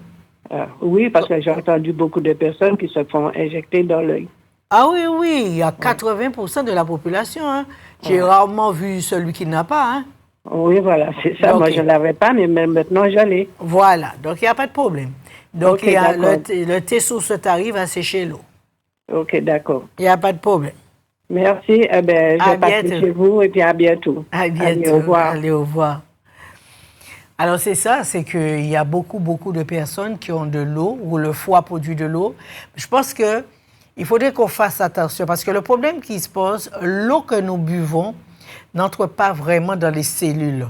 Ah, oui, parce que j'ai entendu beaucoup de personnes qui se font injecter dans l'œil. Ah oui, il y a 80% de la population. Hein. J'ai rarement vu celui qui n'a pas. Hein. Oui, voilà, c'est ça. Okay. Moi, je ne l'avais pas, mais même maintenant, je l'ai. Voilà, donc il n'y a pas de problème. Donc, okay, le thé sous ce tarif va sécher l'eau. OK, d'accord. Il n'y a pas de problème. Merci. Eh bien, je passe chez vous et puis à bientôt. À bientôt. Allez, au revoir. Allez, au revoir. Alors, c'est ça, c'est qu'il y a beaucoup de personnes qui ont de l'eau, ou le foie produit de l'eau. Je pense qu'il faudrait qu'on fasse attention, parce que le problème qui se pose, l'eau que nous buvons n'entre pas vraiment dans les cellules.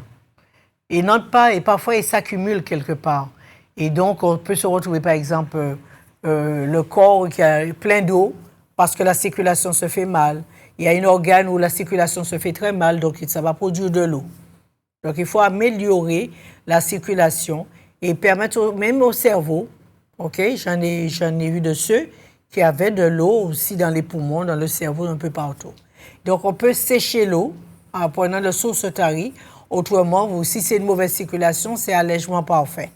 Il n'entre pas, et parfois, il s'accumule quelque part. Et donc, on peut se retrouver, par exemple, le corps qui a plein d'eau, parce que la circulation se fait mal. Il y a un organe où la circulation se fait très mal, donc ça va produire de l'eau. Donc, il faut améliorer la circulation et permettre même au cerveau, OK, j'en ai vu de ceux qui avaient de l'eau aussi dans les poumons, dans le cerveau, un peu partout. Donc, on peut sécher l'eau en prenant le Source Tari. Autrement, si c'est une mauvaise circulation, c'est allègement parfait.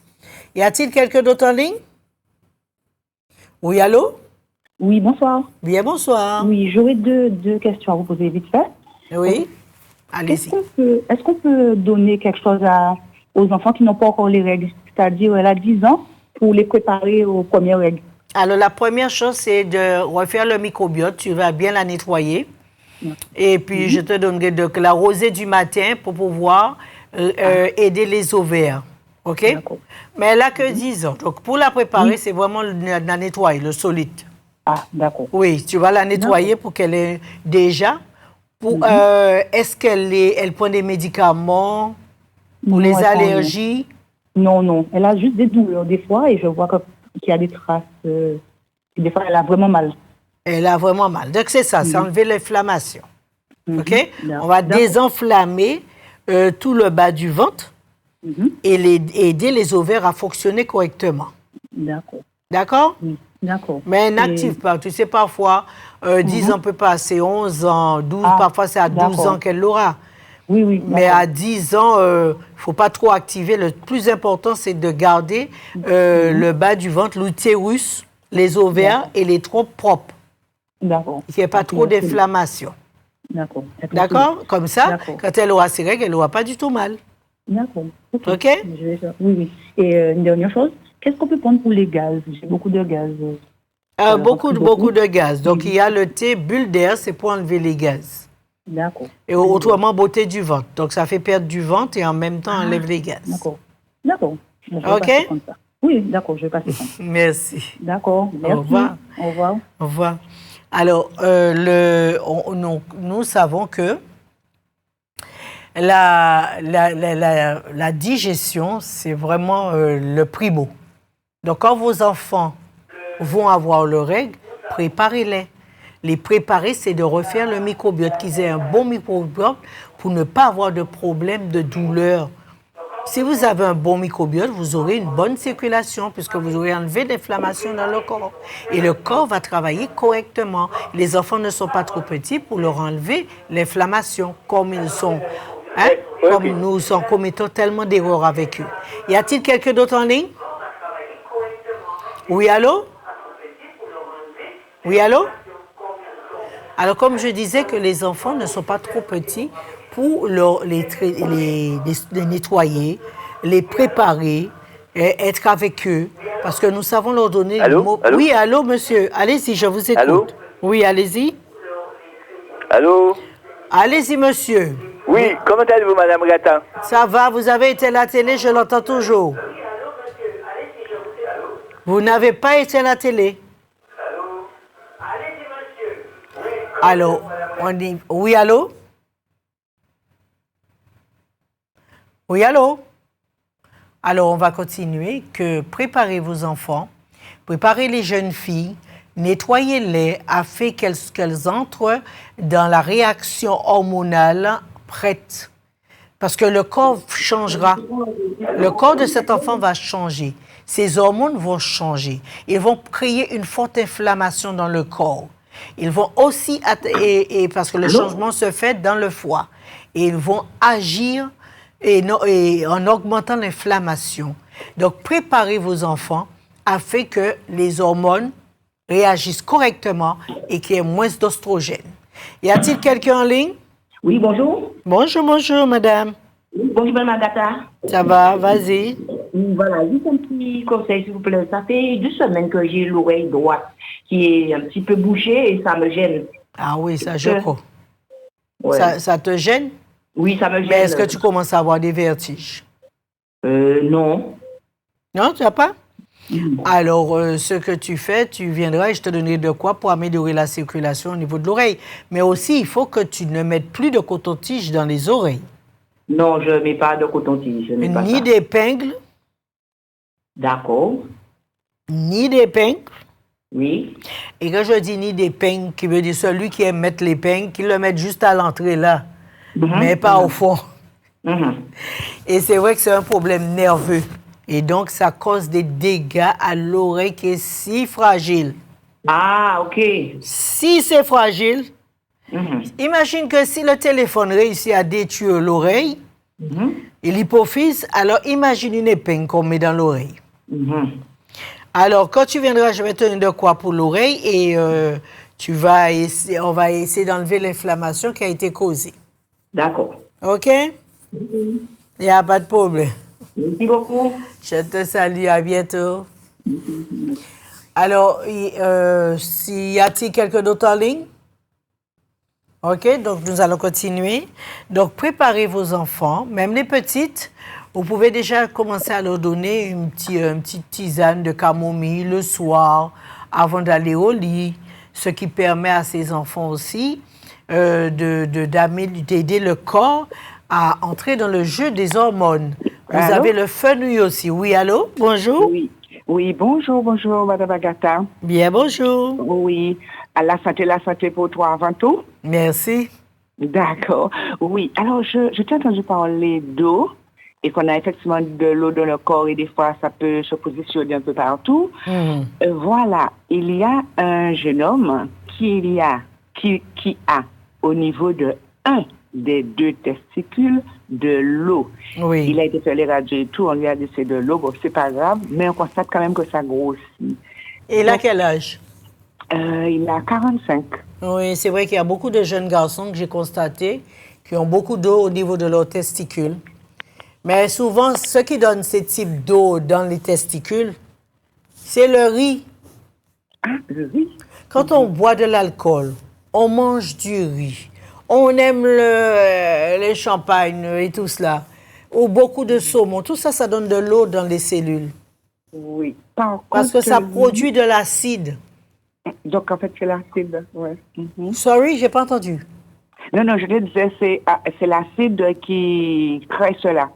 Y a-t-il quelqu'un d'autre en ligne? Oui, allô? Oui, bonsoir. Bien, bonsoir. Oui, j'aurais deux questions à vous poser vite fait. Oui, allez-y. Est-ce qu'on peut donner quelque chose aux enfants qui n'ont pas encore les règles, c'est-à-dire elle a 10 ans, pour les préparer aux premières règles? Alors, la première chose, c'est de refaire le microbiote. Tu vas bien la nettoyer. Et puis, je te donnerai la rosée du matin pour pouvoir aider les ovaires. OK? Mais elle n'a que 10 ans. Donc, pour la préparer, c'est vraiment la nettoyer, le solide. Ah, d'accord. Oui, tu vas la nettoyer pour qu'elle ait déjà. Est-ce qu'elle prend des médicaments pour les allergies? Non. Elle a juste des douleurs des fois et je vois qu'il y a des traces. Des fois, elle a vraiment mal. Elle a vraiment mal. Donc, c'est ça, c'est enlever l'inflammation. OK? On va désenflammer tout le bas du ventre et aider les ovaires à fonctionner correctement. D'accord. D'accord? Oui, d'accord. Mais n'active pas. Tu sais, parfois, 10 ans peut passer, 11 ans, 12, parfois c'est à 12 ans qu'elle l'aura. Oui. Mais à 10 ans, il ne faut pas trop activer. Le plus important, c'est de garder le bas du ventre, l'utérus, les ovaires et les trompes propres. D'accord. Il n'y ait pas trop d'inflammation. D'accord. D'accord? Comme ça, quand elle aura ses règles, elle n'aura pas du tout mal. D'accord. OK? Oui. Et une dernière chose, qu'est-ce qu'on peut prendre pour les gaz? J'ai beaucoup de gaz. Beaucoup de gaz. Donc, il y a le thé bulle d'air, c'est pour enlever les gaz. D'accord. Et autrement, beauté du ventre. Donc, ça fait perdre du ventre et en même temps, enlève les gaz. D'accord. OK? Oui, d'accord, je vais passer comme ça. Merci. D'accord, merci. Au revoir. Alors, nous savons que la digestion, c'est vraiment le primo. Donc, quand vos enfants vont avoir leurs règles, préparez-les. Les préparer, c'est de refaire le microbiote, qu'ils aient un bon microbiote pour ne pas avoir de problème de douleur. Si vous avez un bon microbiote, vous aurez une bonne circulation puisque vous aurez enlevé l'inflammation dans le corps. Et le corps va travailler correctement. Les enfants ne sont pas trop petits pour leur enlever l'inflammation comme ils sont. Comme nous en commettons tellement d'erreurs avec eux. Y a-t-il quelqu'un d'autre en ligne? Oui, allô? Oui, allô? Alors, comme je disais que les enfants ne sont pas trop petits pour les nettoyer, les préparer, être avec eux, parce que nous savons leur donner le mot. Allô? Oui, allô, monsieur. Allez-y, je vous écoute. Allô? Oui, allez-y. Allô? Allez-y, monsieur. Oui, comment allez-vous, madame Gata? Ça va, vous avez été à la télé, je l'entends toujours. Vous n'avez pas été à la télé. Allô? Oui, allô? Oui, allô? Alors, on va continuer. Préparez vos enfants, préparez les jeunes filles, nettoyez-les afin qu'elles entrent dans la réaction hormonale prête. Parce que le corps changera. Le corps de cet enfant va changer. Ses hormones vont changer. Ils vont créer une forte inflammation dans le corps. Ils vont aussi, parce que le changement se fait dans le foie, et ils vont agir en augmentant l'inflammation. Donc, préparez vos enfants afin que les hormones réagissent correctement et qu'il y ait moins d'oestrogène. Y a-t-il quelqu'un en ligne? Oui, bonjour. Bonjour, madame. Bonjour, madame Agatha. Ça va, vas-y. Voilà, juste un petit conseil, s'il vous plaît. Ça fait 2 semaines que j'ai l'oreille droite qui est un petit peu bouchée et ça me gêne. Ah oui, ça, je crois. Ouais. Ça te gêne? Oui, ça me gêne. Mais est-ce que tu commences à avoir des vertiges? Non. Non, tu n'as pas? Alors, ce que tu fais, tu viendras et je te donnerai de quoi pour améliorer la circulation au niveau de l'oreille. Mais aussi, il faut que tu ne mettes plus de coton-tige dans les oreilles. Non, je ne mets pas de coton-tige. Ni d'épingle. D'accord. Ni d'épingle. Oui. Et quand je dis ni d'épingle, qui veut dire celui qui aime mettre l'épingle, qu'il le mette juste à l'entrée là, mais pas au fond. Et c'est vrai que c'est un problème nerveux. Et donc, ça cause des dégâts à l'oreille qui est si fragile. Ah, OK. Si c'est fragile, imagine que si le téléphone réussit à détruire l'oreille et l'hypophyse, alors imagine une épingle qu'on met dans l'oreille. Alors, quand tu viendras, je vais te donner de quoi pour l'oreille et on va essayer d'enlever l'inflammation qui a été causée. D'accord. OK? Il n'y a pas de problème. Merci beaucoup. Je te salue, à bientôt. Alors, y a-t-il quelqu'un d'autre en ligne? OK, donc nous allons continuer. Donc, préparez vos enfants, même les petites. Vous pouvez déjà commencer à leur donner une petite tisane de camomille le soir, avant d'aller au lit, ce qui permet à ces enfants aussi d'aider le corps à entrer dans le jeu des hormones. Vous avez le fenouil aussi. Oui, allô? Bonjour. Oui, bonjour, Madame Agatha. Bien, bonjour. Oui, à la santé pour toi avant tout. Merci. D'accord. Oui, alors je t'ai entendu parler d'eau et qu'on a effectivement de l'eau dans le corps et des fois ça peut se positionner un peu partout. Voilà, il y a un jeune homme qui a au niveau de un des 2 testicules de l'eau. Oui. Il a été fait les radios et tout, on lui a dit c'est de l'eau, bon c'est pas grave, mais on constate quand même que ça grossit. Et il a quel âge? Il a 45. Oui, c'est vrai qu'il y a beaucoup de jeunes garçons que j'ai constatés qui ont beaucoup d'eau au niveau de leurs testicules. Mais souvent, ce qui donne ce type d'eau dans les testicules, c'est le riz. Ah, le riz? Quand on boit de l'alcool, on mange du riz, on aime les champagnes et tout cela, ou beaucoup de saumon, tout ça, ça donne de l'eau dans les cellules. Oui. Parce que ça produit de l'acide. Donc, en fait, c'est l'acide, ouais. Sorry, j'ai pas entendu. Non, je te disais, c'est l'acide qui crée cela.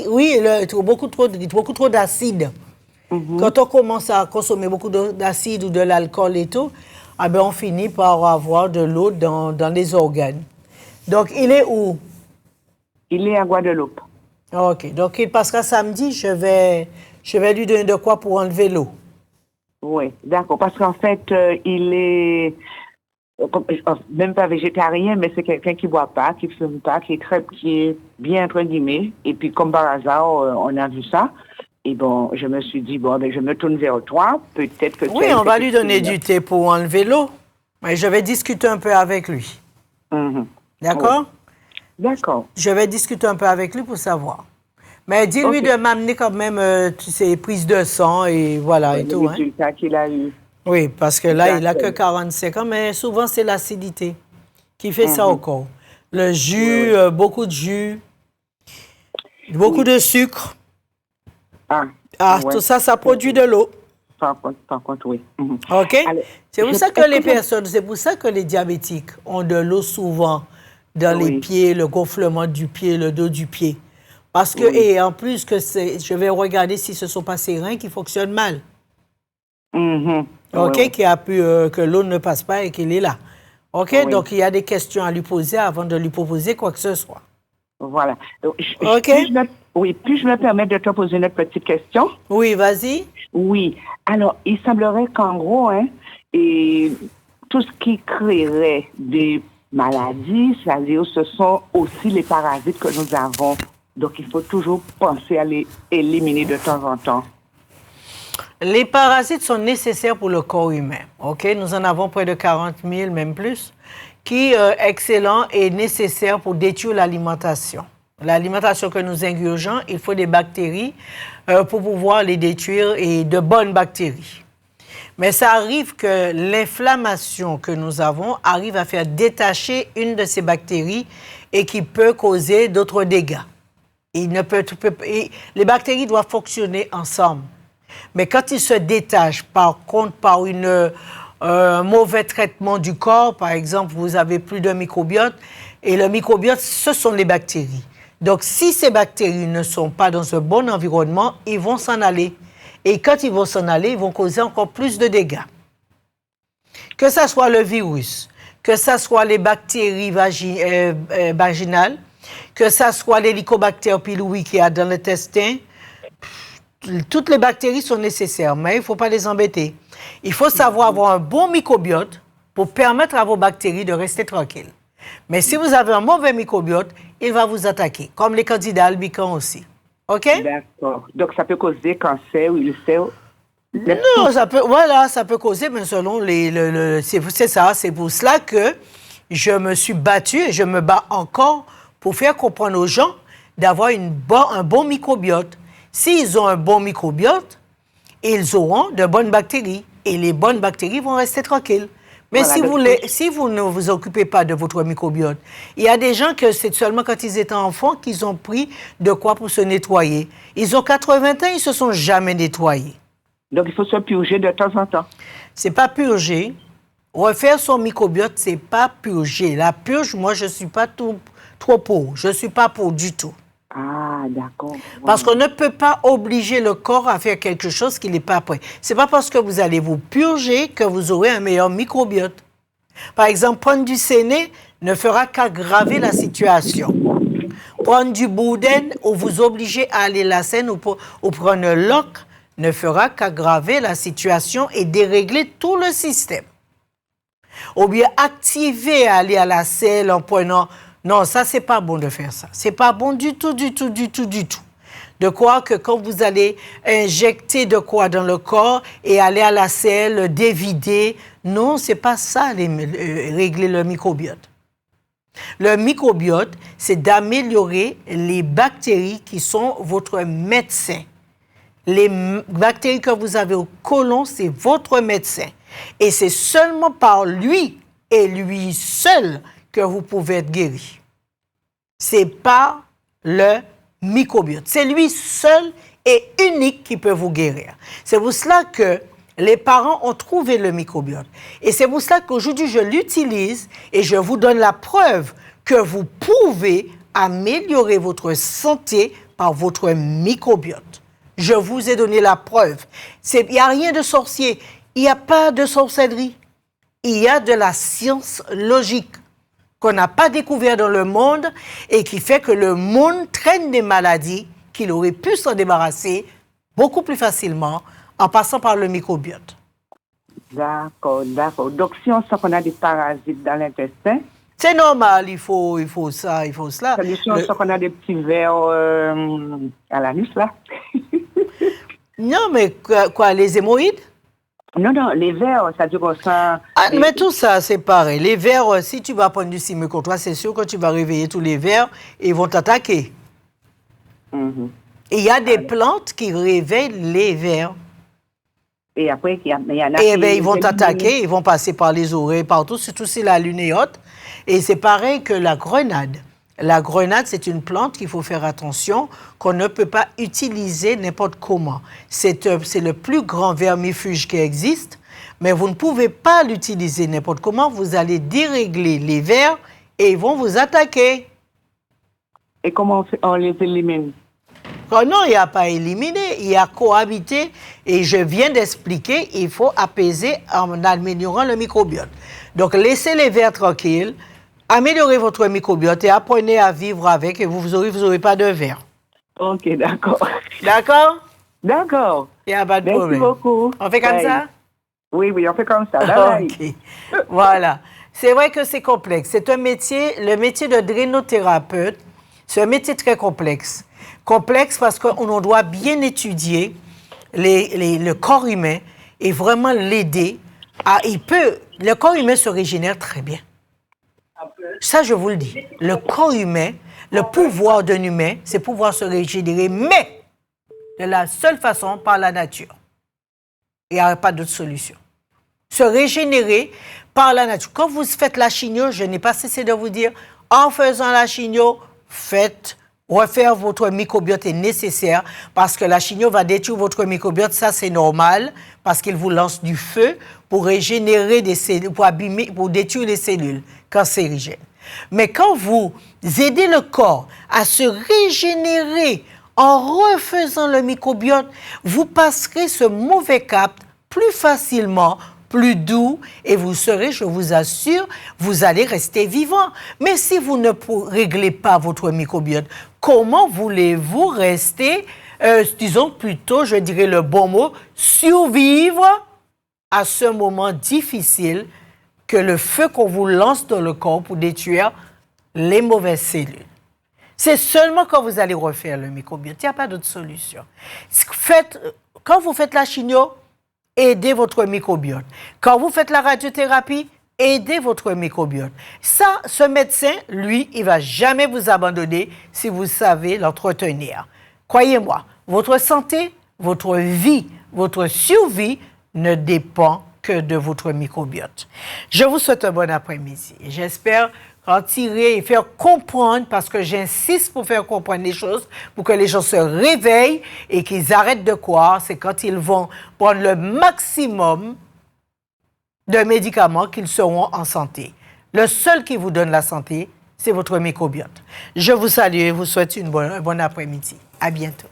Oui, il trouve beaucoup trop d'acide. Quand on commence à consommer beaucoup d'acide ou de l'alcool et tout, ah ben on finit par avoir de l'eau dans les organes. Donc, il est où? Il est à Guadeloupe. OK. Donc, il passera samedi. Je vais lui donner de quoi pour enlever l'eau. Oui, d'accord. Parce qu'en fait, il est même pas végétarien, mais c'est quelqu'un qui boit pas, qui fume pas, qui est bien entre guillemets. Et puis, comme par hasard, on a vu ça. Et bon, je me suis dit, bon, ben, je me tourne vers toi. Peut-être que tu Oui, on va lui donner du thé pour enlever l'eau. Mais je vais discuter un peu avec lui. D'accord? Oui. D'accord. Je vais discuter un peu avec lui pour savoir. Mais dis-lui de m'amener quand même, tu sais, prise de sang et voilà et tout. Le résultat qu'il a eu. Oui, parce que là, il n'a que 45 ans, mais souvent, c'est l'acidité qui fait ça au corps. Le jus, beaucoup de jus, beaucoup de sucre. Tout ça, ça produit de l'eau. Par contre, oui. OK? Alors, c'est pour ça que les diabétiques ont de l'eau souvent dans les pieds, le gonflement du pied, le dos du pied. Parce que, et en plus, je vais regarder si ce ne sont pas ces reins qui fonctionnent mal. OK? Que l'eau ne passe pas et qu'il est là. OK? Donc, il y a des questions à lui poser avant de lui proposer quoi que ce soit. Voilà. Donc, OK? Puis-je me permettre de te poser une petite question? Oui, vas-y. Oui. Alors, il semblerait qu'en gros, et tout ce qui créerait des maladies, c'est-à-dire ce sont aussi les parasites que nous avons. Donc, il faut toujours penser à les éliminer de temps en temps. Les parasites sont nécessaires pour le corps humain. OK? Nous en avons près de 40 000, même plus, qui est excellent et nécessaire pour détruire l'alimentation. L'alimentation que nous ingurgeons, il faut des bactéries pour pouvoir les détruire et de bonnes bactéries. Mais ça arrive que l'inflammation que nous avons arrive à faire détacher une de ces bactéries et qui peut causer d'autres dégâts. Les bactéries doivent fonctionner ensemble. Mais quand ils se détachent, par contre, par un mauvais traitement du corps, par exemple, vous avez plus de microbiote, et le microbiote, ce sont les bactéries. Donc, si ces bactéries ne sont pas dans un bon environnement, ils vont s'en aller. Et quand ils vont s'en aller, ils vont causer encore plus de dégâts. Que ce soit le virus, que ce soit les bactéries vaginales, que ce soit l'hélicobactère pylori qu'il y a dans l'intestin, toutes les bactéries sont nécessaires, mais il ne faut pas les embêter. Il faut savoir avoir un bon microbiote pour permettre à vos bactéries de rester tranquilles. Mais si vous avez un mauvais microbiote, il va vous attaquer, comme les candidats albicans aussi. OK? D'accord. Donc, ça peut causer cancer ou ulcère Non, ça peut causer, mais selon c'est ça, c'est pour cela que je me suis battue et je me bats encore pour faire comprendre aux gens d'avoir un bon microbiote. S'ils ont un bon microbiote, ils auront de bonnes bactéries et les bonnes bactéries vont rester tranquilles. Mais voilà, si vous ne vous occupez pas de votre microbiote, il y a des gens que c'est seulement quand ils étaient enfants qu'ils ont pris de quoi pour se nettoyer. Ils ont 80 ans, ils ne se sont jamais nettoyés. Donc, il faut se purger de temps en temps. C'est pas purger. Refaire son microbiote, c'est pas purger. La purge, moi, je suis pas trop pour. Je suis pas pour du tout. Ah, d'accord. Parce qu'on ne peut pas obliger le corps à faire quelque chose qui n'est pas prêt. C'est pas parce que vous allez vous purger que vous aurez un meilleur microbiote. Par exemple, prendre du séné ne fera qu'aggraver la situation. Prendre du boudin ou vous obliger à aller à la scène ou prendre un loc ne fera qu'aggraver la situation et dérégler tout le système. Ou bien activer à aller à la selle en prenant... Non, ça, c'est pas bon de faire ça. C'est pas bon du tout, du tout, du tout, du tout. De croire que quand vous allez injecter de quoi dans le corps et aller à la selle, dévider, non, c'est pas ça, régler le microbiote. Le microbiote, c'est d'améliorer les bactéries qui sont votre médecin. Les bactéries que vous avez au côlon, c'est votre médecin. Et c'est seulement par lui et lui seul que vous pouvez être guéri. C'est par le microbiote. C'est lui seul et unique qui peut vous guérir. C'est pour cela que les parents ont trouvé le microbiote. Et c'est pour cela qu'aujourd'hui, je l'utilise et je vous donne la preuve que vous pouvez améliorer votre santé par votre microbiote. Je vous ai donné la preuve. Il n'y a rien de sorcier. Il n'y a pas de sorcellerie. Il y a de la science logique qu'on n'a pas découvert dans le monde et qui fait que le monde traîne des maladies qu'il aurait pu s'en débarrasser beaucoup plus facilement en passant par le microbiote. D'accord, d'accord. Donc, si on sent qu'on a des parasites dans l'intestin... C'est normal, il faut ça, il faut cela. C'est-à-dire si on sent qu'on a des petits vers à l'anus, là. Non, mais quoi, les hémorroïdes? Non, les vers, ça dure comme ça. Ah, mais tout ça, c'est pareil. Les vers, si tu vas prendre du cime contre toi, c'est sûr que tu vas réveiller tous les vers et ils vont t'attaquer. Mm-hmm. Et il y a des plantes qui réveillent les vers. Et après, il y en a et bien, ils vont t'attaquer, ils vont passer par les oreilles, partout, surtout si la lune est haute. Et c'est pareil que la grenade. La grenade, c'est une plante qu'il faut faire attention, qu'on ne peut pas utiliser n'importe comment. C'est le plus grand vermifuge qui existe, mais vous ne pouvez pas l'utiliser n'importe comment. Vous allez dérégler les vers et ils vont vous attaquer. Et comment on les élimine? Oh non, il n'y a pas à éliminer, il y a cohabiter. Et je viens d'expliquer, il faut apaiser en améliorant le microbiote. Donc, laissez les vers tranquilles. Améliorez votre microbiote et apprenez à vivre avec et vous aurez pas de vers. OK, d'accord. D'accord? D'accord. Il n'y a pas de problème. Merci beaucoup. On fait comme ça? Oui, on fait comme ça. OK. Voilà. C'est vrai que c'est complexe. C'est un métier, le métier de drénothérapeute, c'est un métier très complexe. Complexe parce qu'on doit bien étudier le corps humain et vraiment l'aider. Le corps humain se régénère très bien. Ça, je vous le dis. Le corps humain, le pouvoir d'un humain, c'est pouvoir se régénérer, mais de la seule façon, par la nature. Il n'y a pas d'autre solution. Se régénérer par la nature. Quand vous faites la chigno, je n'ai pas cessé de vous dire, en faisant la chigno, refaire votre microbiote est nécessaire parce que la chigno va détruire votre microbiote. Ça, c'est normal parce qu'il vous lance du feu pour régénérer des cellules, pour détruire les cellules cancérigènes. Mais quand vous aidez le corps à se régénérer en refaisant le microbiote, vous passerez ce mauvais cap plus facilement, plus doux, et vous serez, je vous assure, vous allez rester vivant. Mais si vous ne réglez pas votre microbiote, comment voulez-vous rester, disons plutôt, je dirais le bon mot, survivre à ce moment difficile que le feu qu'on vous lance dans le corps pour détruire les mauvaises cellules? C'est seulement quand vous allez refaire le microbiote. Il n'y a pas d'autre solution. Quand vous faites la chigno, aidez votre microbiote. Quand vous faites la radiothérapie, aidez votre microbiote. Ça, ce médecin, lui, il ne va jamais vous abandonner si vous savez l'entretenir. Croyez-moi, votre santé, votre vie, votre survie ne dépend que de votre microbiote. Je vous souhaite un bon après-midi. J'espère en tirer et faire comprendre, parce que j'insiste pour faire comprendre les choses, pour que les gens se réveillent et qu'ils arrêtent de croire. C'est quand ils vont prendre le maximum de médicaments qu'ils seront en santé. Le seul qui vous donne la santé, c'est votre microbiote. Je vous salue et vous souhaite un bon après-midi. À bientôt.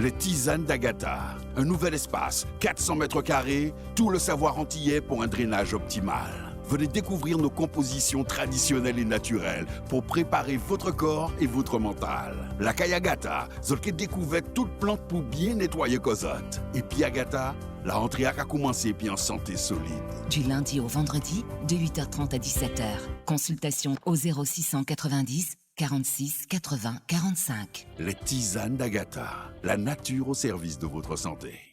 Les tisanes d'Agatha, un nouvel espace, 400 mètres carrés, tout le savoir antillais pour un drainage optimal. Venez découvrir nos compositions traditionnelles et naturelles pour préparer votre corps et votre mental. La Kayagata, zolke découvert toute plante pour bien nettoyer Cosette. Et puis Agatha, la rentrée a commencé puis en santé solide. Du lundi au vendredi, de 8h30 à 17h. Consultation au 0690 46 80 45. Les tisanes d'Agatha, la nature au service de votre santé.